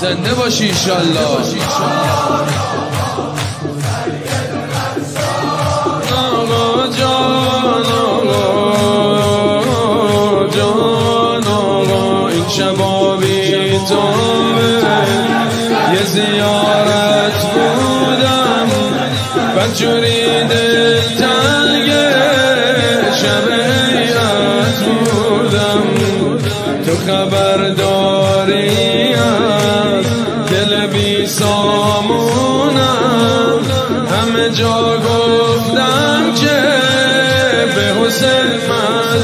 زنده باشی انشالله. آقا جان آقا این شبا بی تو یه زیارت بودم بدجوری دل تنگه شب حیرت بودم تو خبر داری دل بی سامونم همه جا گفتم که به حسین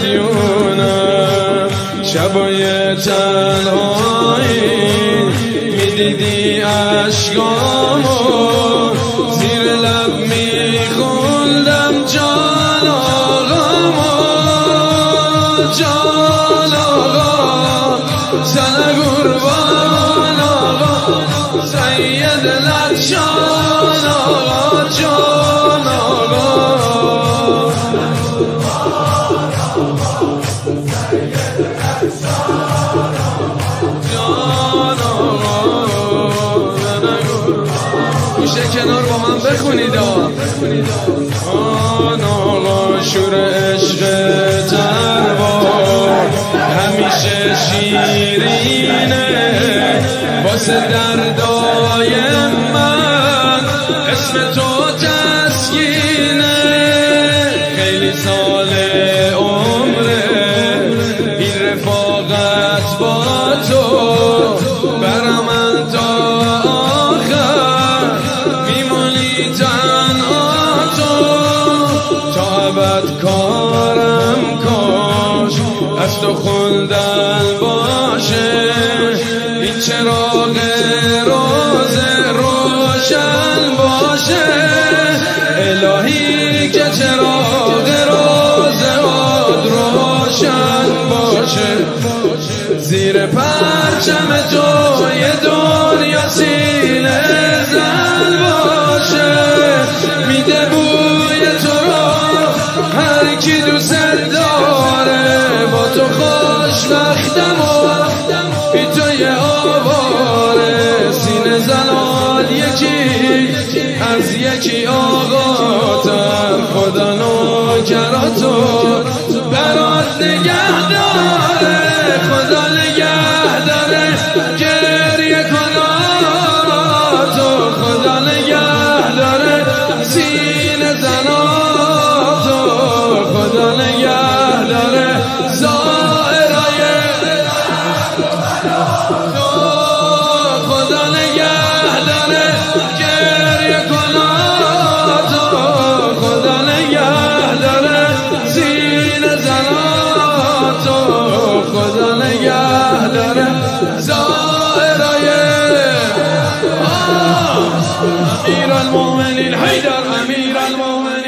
مدیونم شبای تنهایی میدیدی عشقامو زیر لب میخوندم جان آقامو جان آقا سن قربان سید لطشان آقا جان آقا جان آقا میشه کنار با من بخونید جان آقا شور عشق تربار همیشه شیرینه واسه دردای من اسم تو تسکینه خیلی سال عمره این رفاقت با تو برا من تا آخر میمونی تنها تو تا ابد کارم کاش از تو خوندن باشه این چراغ روز روشن باشه الهی که چراغ روز روشن باشه زیر پرچم تو یه دنیا سینه زن باشه میده بوی تو رو هر کی دوست داره با تو خوشبختم و بی تو یه آواره سینه زنان یکی از یکی آقا تر خدا نوکراتو برات نگه داره خدا نگه داره گریه کناتو خدا نگه داره سینه زناتو خدا نگه داره خدا نگه داره گریه کناتو خدا نگه داره سینه زناتو خدا نگه داره زائرای امیر المؤمنین حیدر امیر المؤمنین